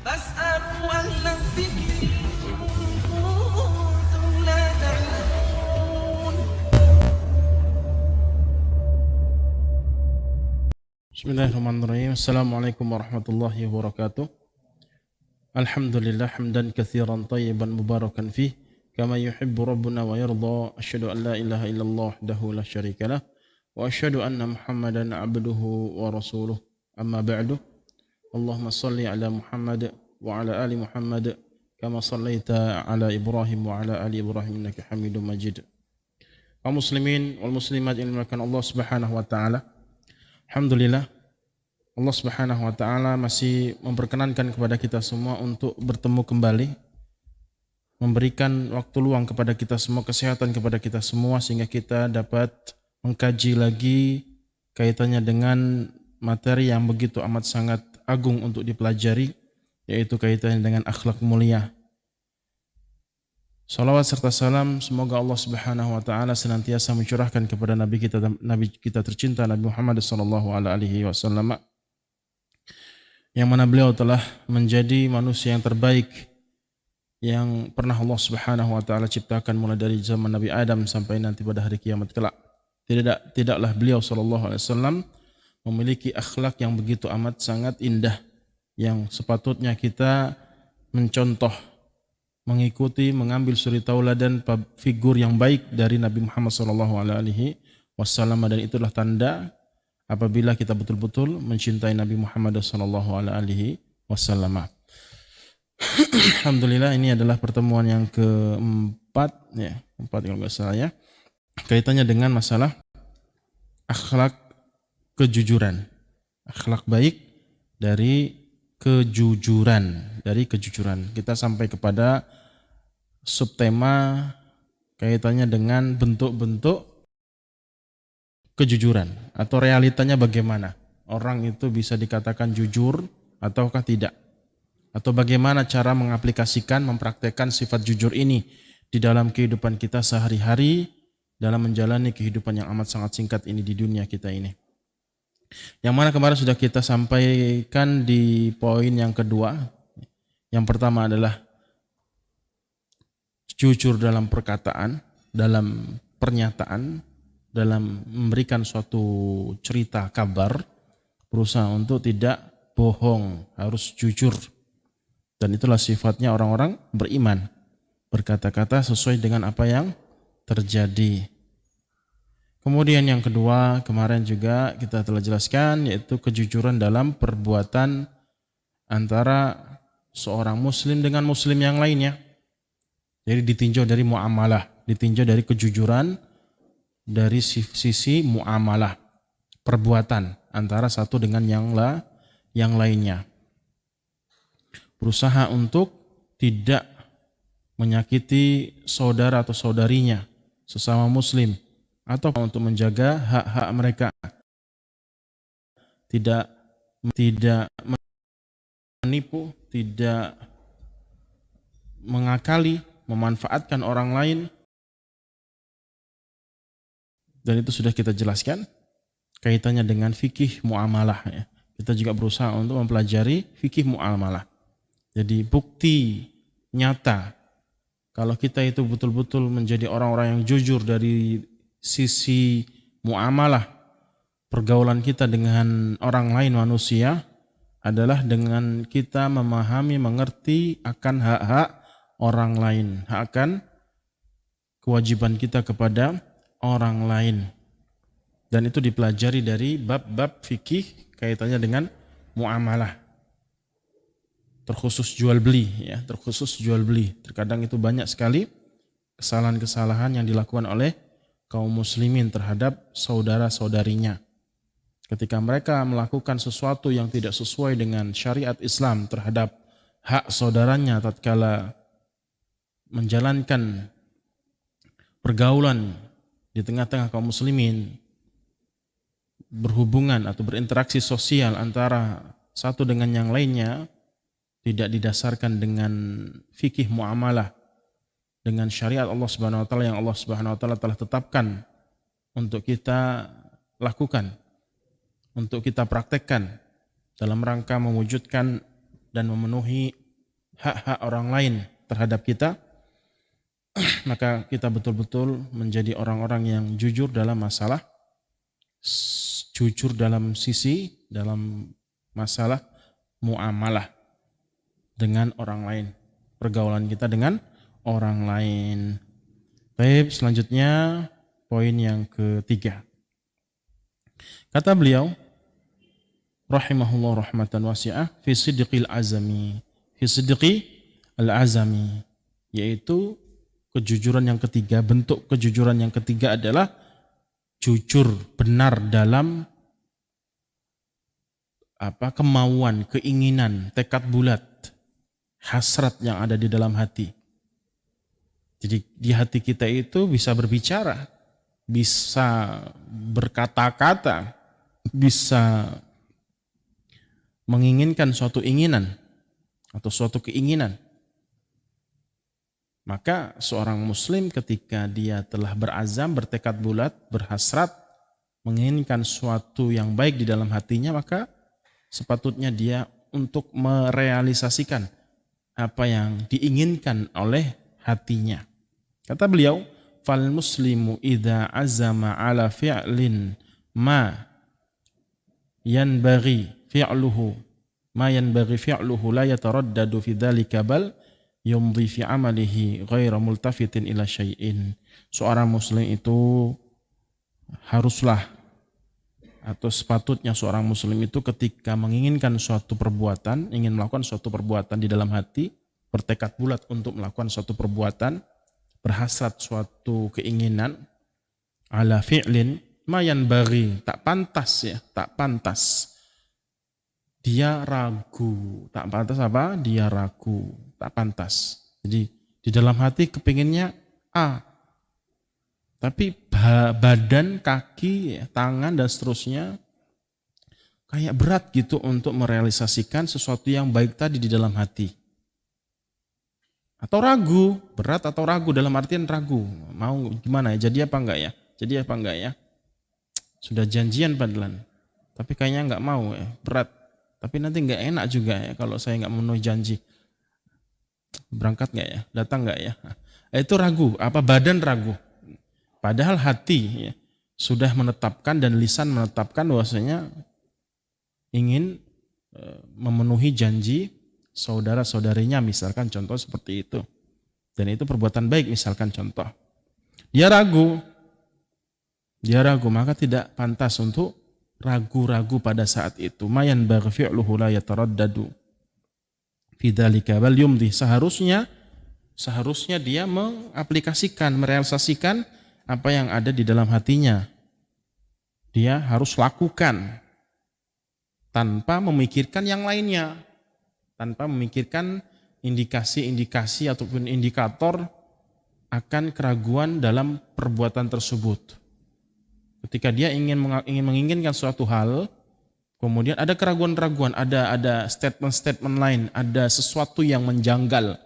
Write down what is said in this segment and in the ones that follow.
فاسألوا أهل الذكر إن كنتم لا تعلمون. Bismillahirrahmanirrahim. Assalamualaikum warahmatullahi wabarakatuh. Alhamdulillah hamdan katsiran tayyiban mubarakan fih kama yuhibbu rabbuna wa yarda. Asyhadu an la ilaha illallah wahdahu la syarikalah wa asyhadu anna Muhammadan abduhu wa rasuluh. Amma ba'du. Allahumma shalli ala Muhammad wa ala ali Muhammad kama shallaita ala Ibrahim wa ala ali Ibrahim innaka Hamidum Majid. Kaum muslimin wal muslimat yang dimuliakan Allah Subhanahu wa taala. Alhamdulillah, Allah Subhanahu wa taala masih memperkenankan kepada kita semua untuk bertemu kembali, memberikan waktu luang kepada kita semua, kesehatan kepada kita semua sehingga kita dapat mengkaji lagi kaitannya dengan materi yang begitu amat sangat agung untuk dipelajari, yaitu kaitannya dengan akhlak mulia. Salawat serta salam semoga Allah Subhanahu wa taala senantiasa mencurahkan kepada nabi kita tercinta Nabi Muhammad sallallahu alaihi wasallam, yang mana beliau telah menjadi manusia yang terbaik yang pernah Allah Subhanahu wa taala ciptakan mulai dari zaman Nabi Adam sampai nanti pada hari kiamat kelak. Tidaklah beliau sallallahu alaihi wasallam memiliki akhlak yang begitu amat sangat indah yang sepatutnya kita mencontoh, mengikuti, mengambil suri tauladan figur yang baik dari Nabi Muhammad SAW, dan itulah tanda apabila kita betul-betul mencintai Nabi Muhammad SAW. Alhamdulillah, ini adalah pertemuan yang keempat kalau nggak salah ya, kaitannya dengan masalah akhlak kejujuran, akhlak baik dari kejujuran. Kita sampai kepada subtema kaitannya dengan bentuk-bentuk kejujuran atau realitanya bagaimana orang itu bisa dikatakan jujur ataukah tidak, atau bagaimana cara mengaplikasikan, mempraktekkan sifat jujur ini di dalam kehidupan kita sehari-hari dalam menjalani kehidupan yang amat sangat singkat ini di dunia kita ini. Yang mana kemarin sudah kita sampaikan di poin yang kedua. Yang pertama adalah jujur dalam perkataan, dalam pernyataan, dalam memberikan suatu cerita kabar, berusaha untuk tidak bohong, harus jujur. Dan itulah sifatnya orang-orang beriman, berkata-kata sesuai dengan apa yang terjadi. Kemudian yang kedua, kemarin juga kita telah jelaskan, yaitu kejujuran dalam perbuatan antara seorang muslim dengan muslim yang lainnya. Jadi ditinjau dari muamalah, ditinjau dari kejujuran dari sisi muamalah, perbuatan antara satu dengan yang lainnya. Berusaha untuk tidak menyakiti saudara atau saudarinya, sesama muslim, atau untuk menjaga hak-hak mereka, tidak menipu, tidak mengakali, memanfaatkan orang lain. Dan itu sudah kita jelaskan kaitannya dengan fikih muamalah ya. Kita juga berusaha untuk mempelajari fikih muamalah. Jadi bukti nyata kalau kita itu betul-betul menjadi orang-orang yang jujur dari sisi muamalah, pergaulan kita dengan orang lain manusia adalah dengan kita memahami, mengerti akan hak-hak orang lain, akan kewajiban kita kepada orang lain. Dan itu dipelajari dari bab-bab fikih kaitannya dengan muamalah. Terkhusus jual beli ya, Terkadang itu banyak sekali kesalahan-kesalahan yang dilakukan oleh kaum muslimin terhadap saudara-saudarinya. Ketika mereka melakukan sesuatu yang tidak sesuai dengan syariat Islam terhadap hak saudaranya tatkala menjalankan pergaulan di tengah-tengah kaum muslimin, berhubungan atau berinteraksi sosial antara satu dengan yang lainnya, tidak didasarkan dengan fikih muamalah, dengan syariat Allah Subhanahu wa taala yang Allah Subhanahu wa taala telah tetapkan untuk kita lakukan, untuk kita praktekkan dalam rangka mewujudkan dan memenuhi hak-hak orang lain terhadap kita, maka kita betul-betul menjadi orang-orang yang jujur dalam masalah, jujur dalam masalah muamalah dengan orang lain, pergaulan kita dengan orang lain. Baik, selanjutnya poin yang ketiga. Kata beliau, rahimahullah rahmatan wasi'ah, fi sidqil azami, yaitu kejujuran yang ketiga. Bentuk kejujuran yang ketiga adalah jujur benar dalam kemauan, keinginan, tekad bulat, hasrat yang ada di dalam hati. Jadi di hati kita itu bisa berbicara, bisa berkata-kata, bisa menginginkan suatu inginan atau suatu keinginan. Maka seorang muslim ketika dia telah berazam, bertekad bulat, berhasrat, menginginkan suatu yang baik di dalam hatinya, maka sepatutnya dia untuk merealisasikan apa yang diinginkan oleh hatinya. Kata beliau, fal muslimu idza azama ala fi'lin ma yanbaghi fi'luhu la yataraddadu fi dzalika bal yumdi fi amalihi ghaira multafitin ila syai'in. Seorang muslim itu haruslah atau sepatutnya seorang muslim itu ketika menginginkan suatu perbuatan, ingin melakukan suatu perbuatan di dalam hati, bertekad bulat untuk melakukan suatu perbuatan, berhasrat suatu keinginan, ala fi'lin mayan bari, tak pantas. Dia ragu, tak pantas apa? Dia ragu, tak pantas. Jadi di dalam hati kepinginnya A, tapi badan, kaki, tangan dan seterusnya kayak berat gitu untuk merealisasikan sesuatu yang baik tadi di dalam hati. Atau ragu, berat atau ragu dalam artian ragu. Mau gimana ya, jadi apa enggak ya? Sudah janjian padahal, tapi kayaknya enggak mau ya, berat. Tapi nanti enggak enak juga ya kalau saya enggak memenuhi janji. Berangkat enggak ya? Datang enggak ya? Itu ragu, badan ragu. Padahal hati ya, sudah menetapkan dan lisan menetapkan bahwasanya ingin memenuhi janji saudara-saudarinya, misalkan contoh seperti itu. Dan itu perbuatan baik misalkan contoh. Dia ragu, maka tidak pantas untuk ragu-ragu pada saat itu. Mayan baghfi'luhu la yataraddadu fi dzalika bal yumdi, seharusnya dia mengaplikasikan, merealisasikan apa yang ada di dalam hatinya. Dia harus lakukan tanpa memikirkan yang lainnya, tanpa memikirkan indikasi-indikasi ataupun indikator akan keraguan dalam perbuatan tersebut. Ketika dia ingin menginginkan suatu hal, kemudian ada keraguan-keraguan, ada statement-statement lain, ada sesuatu yang menjanggal,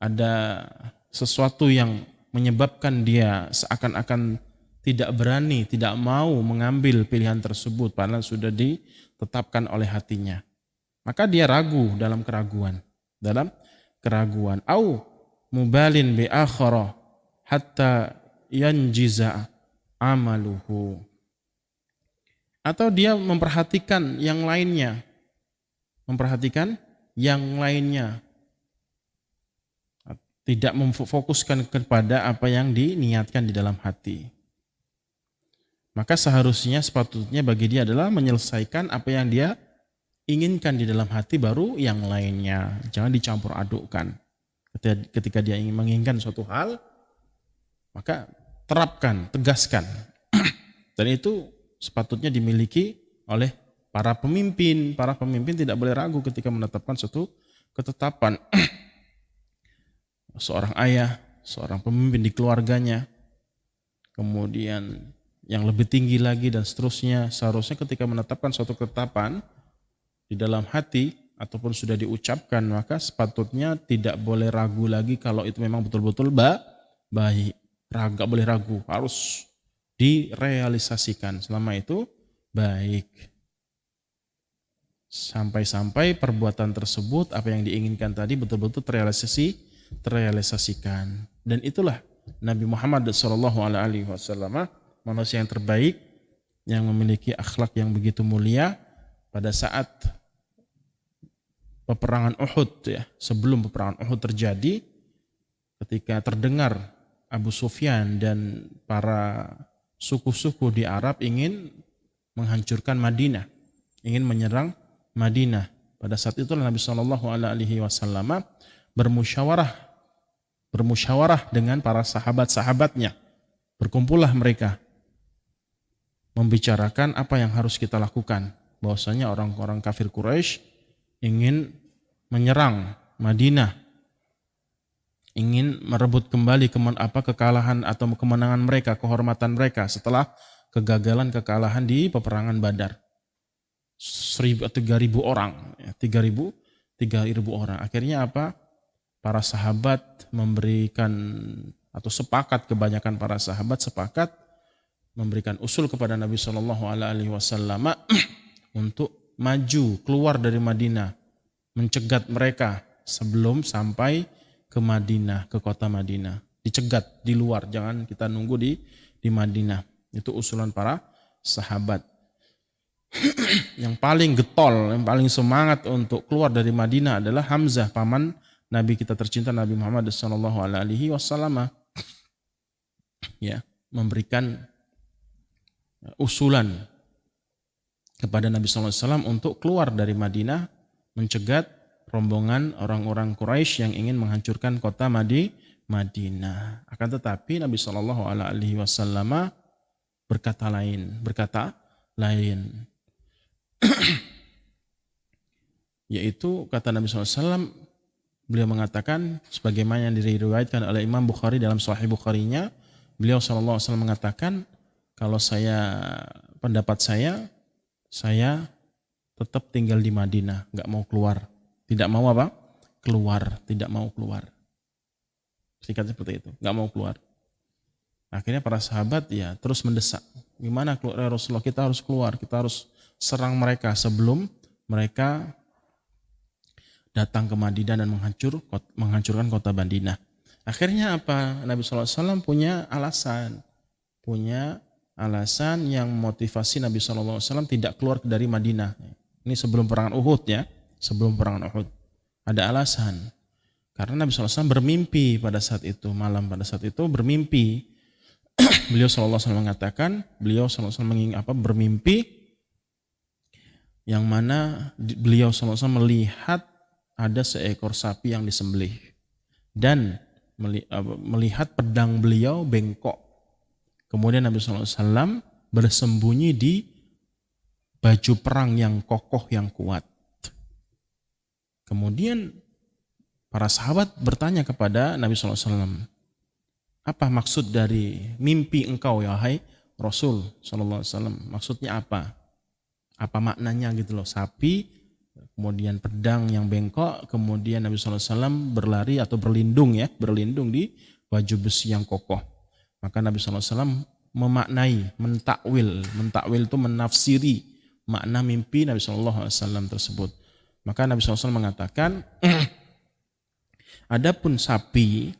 ada sesuatu yang menyebabkan dia seakan-akan tidak berani, tidak mau mengambil pilihan tersebut padahal sudah ditetapkan oleh hatinya. Maka dia ragu dalam keraguan. Au mubalin bi akhara hatta yanjiza amaluhu. Atau dia memperhatikan yang lainnya. Tidak memfokuskan kepada apa yang diniatkan di dalam hati. Maka sepatutnya bagi dia adalah menyelesaikan apa yang dia inginkan di dalam hati, baru yang lainnya. Jangan dicampur adukkan. Ketika dia menginginkan suatu hal, maka terapkan, tegaskan. Dan itu sepatutnya dimiliki oleh para pemimpin. Para pemimpin tidak boleh ragu ketika menetapkan suatu ketetapan. Seorang ayah, seorang pemimpin di keluarganya, kemudian yang lebih tinggi lagi dan seterusnya, seharusnya ketika menetapkan suatu ketetapan di dalam hati ataupun sudah diucapkan, maka sepatutnya tidak boleh ragu lagi kalau itu memang betul-betul baik. Gak boleh ragu, harus direalisasikan selama itu baik. Sampai-sampai perbuatan tersebut, apa yang diinginkan tadi betul-betul terrealisasikan. Dan itulah Nabi Muhammad SAW, manusia yang terbaik, yang memiliki akhlak yang begitu mulia. Pada saat peperangan Uhud, ya, sebelum peperangan Uhud terjadi, ketika terdengar Abu Sufyan dan para suku-suku di Arab ingin menghancurkan Madinah, ingin menyerang Madinah. Pada saat itu Nabi SAW bermusyawarah dengan para sahabat-sahabatnya. Berkumpullah mereka, membicarakan apa yang harus kita lakukan. Bahwasanya orang-orang kafir Quraisy ingin menyerang Madinah, ingin merebut kembali kekalahan atau kemenangan mereka, kehormatan mereka setelah kekalahan di peperangan Badar. 3.000 orang, 3.000 orang. Akhirnya apa? Para sahabat memberikan atau sepakat, kebanyakan para sahabat sepakat memberikan usul kepada Nabi SAW untuk maju keluar dari Madinah, mencegat mereka sebelum sampai ke Madinah, ke kota Madinah. Dicegat di luar, jangan kita nunggu di Madinah. Itu usulan para sahabat. Yang paling getol, yang paling semangat untuk keluar dari Madinah adalah Hamzah, paman Nabi kita tercinta Nabi Muhammad SAW. Ya, memberikan usulan kepada Nabi SAW untuk keluar dari Madinah, mencegat rombongan orang-orang Quraisy yang ingin menghancurkan kota Madinah. Akan tetapi Nabi SAW berkata lain. Yaitu kata Nabi SAW, beliau mengatakan sebagaimana yang diriwayatkan oleh Imam Bukhari dalam Sahih Bukharinya, beliau SAW mengatakan, kalau pendapat saya tetap tinggal di Madinah, nggak mau keluar, tidak mau apa? Tidak mau keluar. Singkat seperti itu, nggak mau keluar. Akhirnya para sahabat ya terus mendesak, gimana Rasulullah, kita harus keluar, kita harus serang mereka sebelum mereka datang ke Madinah dan menghancurkan kota Madinah. Akhirnya apa? Nabi SAW punya alasan yang motivasi Nabi SAW tidak keluar dari Madinah. Ini sebelum perangan Uhud ya, sebelum perangan Uhud. Ada alasan. Karena Nabi SAW bermimpi pada saat itu, malam pada saat itu bermimpi. Beliau SAW mengatakan, bermimpi yang mana beliau SAW melihat ada seekor sapi yang disembelih dan melihat pedang beliau bengkok. Kemudian Nabi SAW bersembunyi di baju perang yang kokoh, yang kuat. Kemudian para sahabat bertanya kepada Nabi SAW, apa maksud dari mimpi engkau ya hai Rasul SAW? Maksudnya apa? Apa maknanya gitu loh, sapi, kemudian pedang yang bengkok, kemudian Nabi SAW berlari atau berlindung di baju besi yang kokoh. Maka Nabi SAW memaknai, mentakwil itu menafsiri makna mimpi Nabi SAW tersebut. Maka Nabi SAW mengatakan, adapun sapi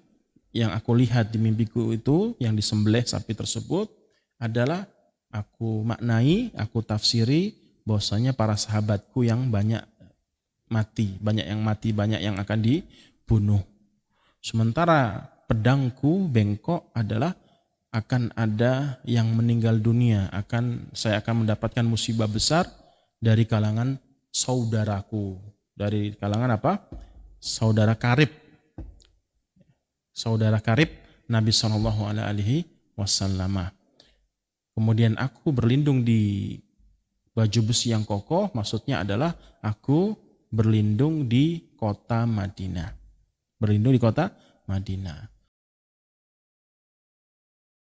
yang aku lihat di mimpiku itu, yang disembelih sapi tersebut adalah aku maknai, aku tafsiri bahwasanya para sahabatku yang banyak yang akan dibunuh. Sementara pedangku bengkok adalah akan ada yang meninggal dunia, saya akan mendapatkan musibah besar dari kalangan saudaraku, dari kalangan apa? Saudara karib Nabi SAW. Kemudian aku berlindung di baju besi yang kokoh, maksudnya adalah aku berlindung di kota Madinah. Berlindung di kota Madinah.